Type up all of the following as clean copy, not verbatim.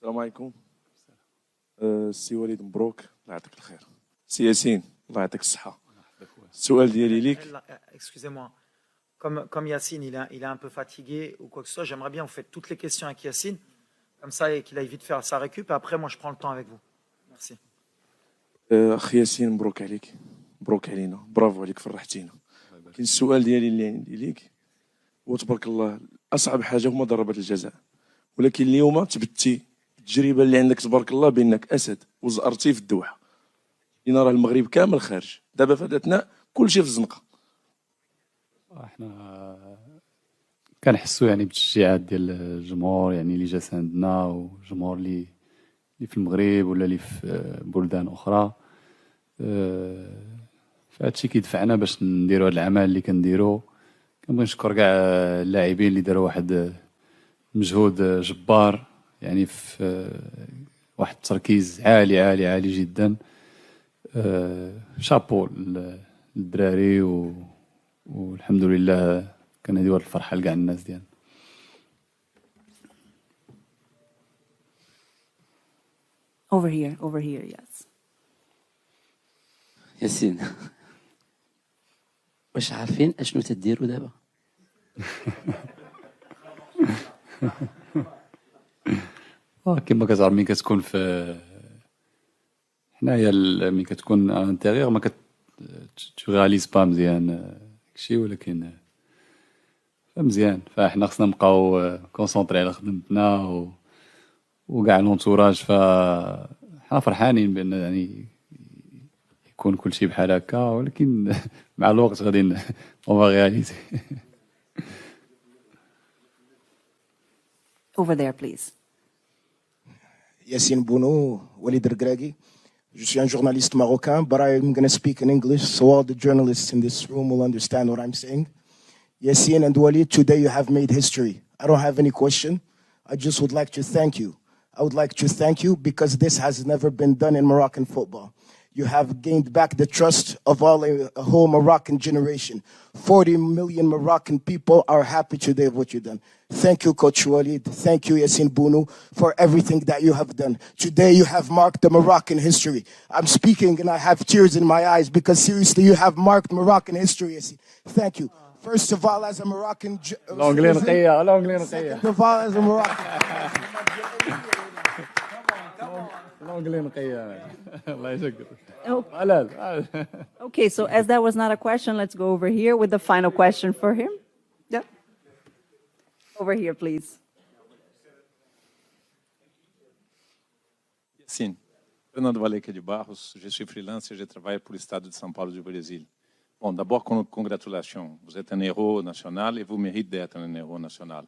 السلام عليكم. السي وليد مبروك الله يعطيك الخير. سي ياسين الله يعطيك الصحة. السؤال ديالي ليك. Excusez-moi. Comme Yacine, il est un peu fatigué ou quoi que ce soit, j'aimerais bien vous faites toutes les questions avec Yacine, comme ça, et qu'il aille vite faire sa récup, et après, moi, je prends le temps avec vous. Merci. أخي ياسين مبروك عليك، مبروك علينا، برافو عليك فرحتينا. كاين السؤال ديالي اللي عندي ليك هو تبارك الله أصعب حاجة هما ضربات الجزاء، ولكن اليوم تبتي التجربة اللي عندك تبارك الله بأنك أسد وزأرتي في الدوحة. لأن راه المغرب كامل خارج، دابا في هذا الأثناء كلشي في الزنقة. احنا كنحسوا يعني بالتشجيعات ديال الجمهور يعني اللي جا ساندنا والجمهور اللي في المغرب ولا اللي في بلدان اخرى. فهادشي كيدفعنا باش نديروا هاد العمل اللي كنديروا. كنبغي نشكر كاع اللاعبين اللي داروا واحد مجهود جبار يعني في واحد التركيز عالي عالي عالي جدا. شابو للدراري والحمد لله كنديروا هاد الفرحه لكاع الناس ديالنا. Over here, yes. ياسين واش عارفين اشنو تديروا دابا؟ كما كتعرف ملي كتكون في حنايا ملي كتكون انتيريور ما كتغاليز با مزيان داكشي، ولكن مزيان. فاحنا خصنا نبقاو كونسونطري على خدمتنا وكاع لونتوراج. فحنا فرحانين بان يعني يكون كل شيء بحال هكا، ولكن مع الوقت غادي اون رياليزي. Over there, please. Yassine Bounou, Walid Regragui. Je suis un journaliste marocain, but I'm going to speak in English so all the journalists in this room will understand what I'm saying. Yassine and Walid, today you have made history. I don't have any question. I just would like to thank you. I would like to thank you because this has never been done in Moroccan football. You have gained back the trust of a whole Moroccan generation. 40 million Moroccan people are happy today with what you've done. Thank you, Coach Walid. Thank you, Yassine Bounou, for everything that you have done. Today you have marked the Moroccan history. I'm speaking and I have tears in my eyes because seriously you have marked Moroccan history, Yassine. Thank you. First of all, as a Moroccan... L'anglais نقية. Second of all, as a Moroccan... l'anglais نقية. الله يشكرك. Okay, so as that was not a question, let's go over here with the final question for him. Yeah. Over here, please. Sim. Fernando Valeca de Barros, je suis freelance et je travaille pour le Stade de São Paulo du Brésil. Bon, d'abord, congratulations. Vous êtes un héros national et vous méritez d'être un héros national.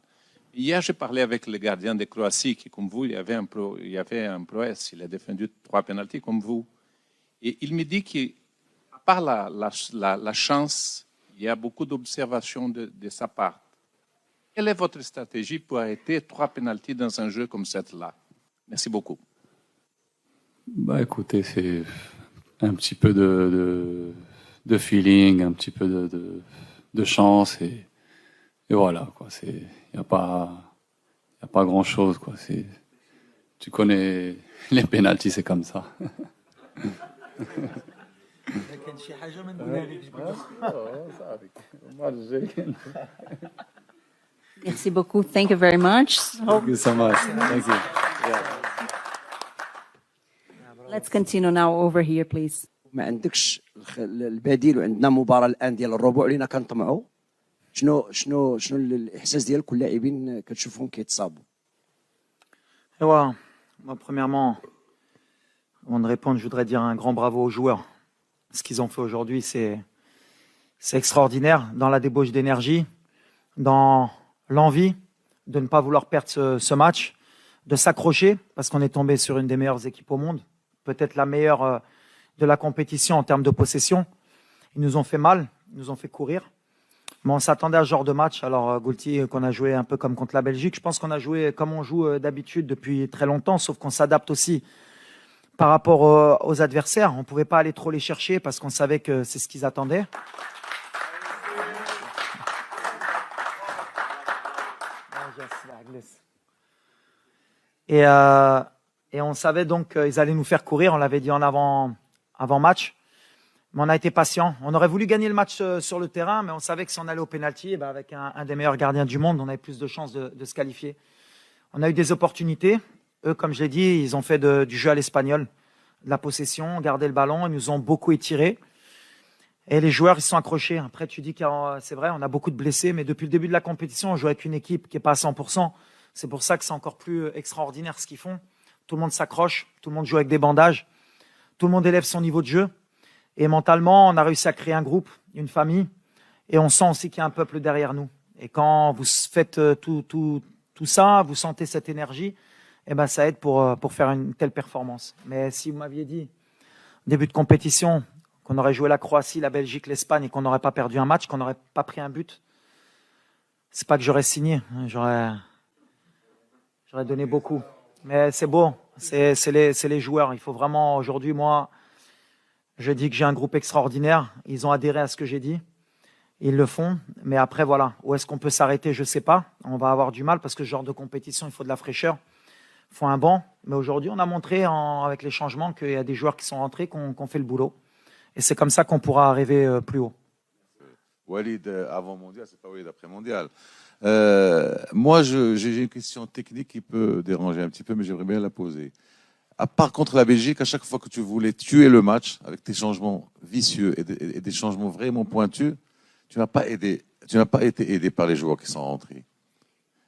Hier, j'ai parlé avec le gardien de Croatie qui, comme vous, il y avait un prouesse. Il a défendu 3 pénaltys comme vous. Et il me dit qu'à part la chance, il y a beaucoup d'observations de sa part. Quelle est votre stratégie pour arrêter 3 pénaltys dans un jeu comme celui-là? Merci beaucoup. Bah écoutez, c'est un petit peu de feeling, un petit peu de chance et voilà quoi. Il y a pas grand chose quoi. Tu connais les pénaltys, c'est comme ça. Merci beaucoup. Thank you very much. Thank you so much. Thank you. Let's continue now over here, please. ما عندكش البديل وعندنا مباراة الآن ديال الربع لينا كنطمعوا. شنو الإحساس ديال كل لاعبين كتشوفهم كيتصابوا؟ Moi, premièrement, avant de répondre, je voudrais dire un grand bravo aux joueurs. Ce qu'ils ont fait aujourd'hui, c'est extraordinaire dans la débauche d'énergie, dans l'envie de ne pas vouloir perdre ce match, de s'accrocher parce qu'on est tombé sur une des meilleures équipes au monde, peut-être la meilleure de la compétition en termes de possession. Ils nous ont fait mal, ils nous ont fait courir. Mais on s'attendait à ce genre de match. Alors, Goulti, qu'on a joué un peu comme contre la Belgique, je pense qu'on a joué comme on joue d'habitude depuis très longtemps, sauf qu'on s'adapte aussi par rapport aux adversaires. On ne pouvait pas aller trop les chercher parce qu'on savait que c'est ce qu'ils attendaient. Et on savait donc qu'ils allaient nous faire courir. On l'avait dit en avant-match. Mais on a été patient. On aurait voulu gagner le match sur le terrain, mais on savait que si on allait au pénalty, avec un des meilleurs gardiens du monde, on avait plus de chances de se qualifier. On a eu des opportunités. Eux, comme je l'ai dit, ils ont fait du jeu à l'espagnol, de la possession, gardé le ballon. Ils nous ont beaucoup étirés. Et les joueurs, ils sont accrochés. Après, tu dis que c'est vrai, on a beaucoup de blessés, mais depuis le début de la compétition, on joue avec une équipe qui n'est pas à 100%. C'est pour ça que c'est encore plus extraordinaire ce qu'ils font. Tout le monde s'accroche, tout le monde joue avec des bandages, tout le monde élève son niveau de jeu. Et mentalement, on a réussi à créer un groupe, une famille, et on sent aussi qu'il y a un peuple derrière nous. Et quand vous faites tout ça, vous sentez cette énergie, et ben ça aide pour faire une telle performance. Mais si vous m'aviez dit, début de compétition, qu'on aurait joué la Croatie, la Belgique, l'Espagne, et qu'on n'aurait pas perdu un match, qu'on n'aurait pas pris un but, c'est pas que j'aurais signé, j'aurais donné beaucoup. Mais c'est beau, c'est les joueurs. Il faut vraiment, aujourd'hui, moi, je dis que j'ai un groupe extraordinaire. Ils ont adhéré à ce que j'ai dit. Ils le font. Mais après, voilà, où est-ce qu'on peut s'arrêter, je ne sais pas. On va avoir du mal parce que ce genre de compétition, il faut de la fraîcheur. Il faut un banc. Mais aujourd'hui, on a montré avec les changements qu'il y a des joueurs qui sont rentrés, qui ont fait le boulot. Et c'est comme ça qu'on pourra arriver plus haut. Walid avant mondial, c'est pas Walid après mondial. Moi, j'ai une question technique qui peut déranger un petit peu, mais j'aimerais bien la poser. À part contre la Belgique, à chaque fois que tu voulais tuer le match avec tes changements vicieux et des changements vraiment pointus, tu n'as pas été aidé par les joueurs qui sont rentrés.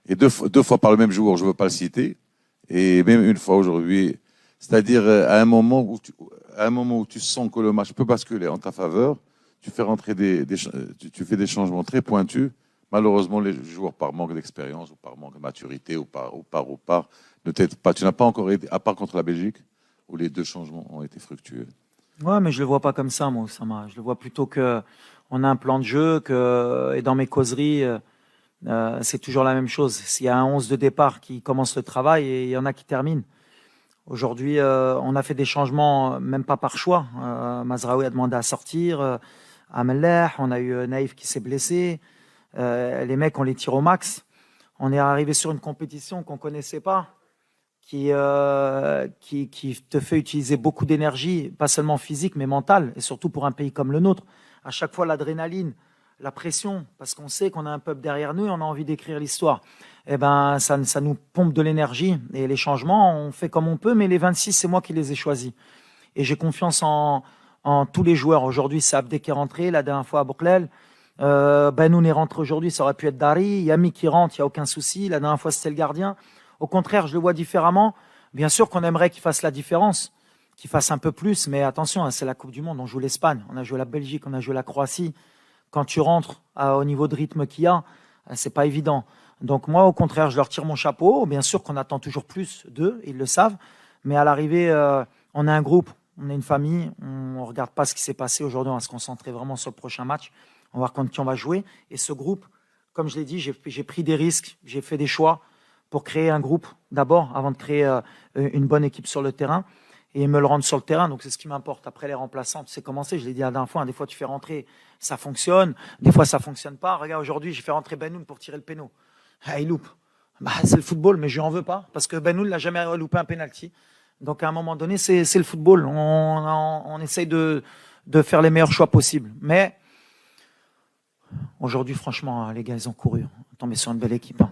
Et deux fois par le même joueur, je ne veux pas le citer, et même une fois aujourd'hui. C'est-à-dire à un moment où tu sens que le match peut basculer en ta faveur, tu fais des changements très pointus. Malheureusement, les joueurs, par manque d'expérience ou par manque de maturité ou par, ne t'aident pas. Tu n'as pas encore aidé, à part contre la Belgique, où les deux changements ont été fructueux. Ouais, mais je le vois pas comme ça, moi, Oussama. Je le vois plutôt que on a un plan de jeu, et dans mes causeries, c'est toujours la même chose. S'il y a un 11 de départ qui commence le travail et il y en a qui terminent. Aujourd'hui, on a fait des changements, même pas par choix. Mazraoui a demandé à sortir, Amelech, on a eu Naïf qui s'est blessé. Les mecs, on les tire au max. On est arrivé sur une compétition qu'on connaissait pas, qui te fait utiliser beaucoup d'énergie, pas seulement physique, mais mentale, et surtout pour un pays comme le nôtre. À chaque fois, l'adrénaline, la pression, parce qu'on sait qu'on a un peuple derrière nous et on a envie d'écrire l'histoire. Eh ben, ça nous pompe de l'énergie. Et les changements, on fait comme on peut, mais les 26, c'est moi qui les ai choisis. Et j'ai confiance en tous les joueurs. Aujourd'hui, c'est Abdé qui est rentré, la dernière fois à Bouklel. Benoun est rentré aujourd'hui, ça aurait pu être Dari. Yami qui rentre, il n'y a aucun souci. La dernière fois, c'était le gardien. Au contraire, je le vois différemment. Bien sûr qu'on aimerait qu'il fasse la différence, qu'il fasse un peu plus, mais attention, hein, c'est la Coupe du Monde. On joue l'Espagne, on a joué la Belgique, on a joué la Croatie. Quand tu rentres au niveau de rythme qu'il y a, c'est pas évident. Donc moi, au contraire, je leur tire mon chapeau. Bien sûr qu'on attend toujours plus d'eux, ils le savent. Mais à l'arrivée, on a un groupe, on est une famille. On regarde pas ce qui s'est passé aujourd'hui. On va se concentrer vraiment sur le prochain match. On va voir contre qui on va jouer. Et ce groupe, comme je l'ai dit, j'ai pris des risques, j'ai fait des choix pour créer un groupe d'abord, avant de créer une bonne équipe sur le terrain et me le rendre sur le terrain. Donc c'est ce qui m'importe. Après les remplaçants, tu sais comment c'est. Je l'ai dit la dernière fois. Des fois tu fais rentrer, ça fonctionne. Des fois ça fonctionne pas. Regarde, aujourd'hui j'ai fait rentrer Benoun pour tirer le péno. Ah, il loupe. Bah, c'est le football, mais je lui en veux pas parce que Benoun n'a jamais loupé un penalty. Donc à un moment donné, c'est le football. On essaye de faire les meilleurs choix possibles. Mais aujourd'hui, franchement, les gars, ils ont couru. On est tombé sur une belle équipe.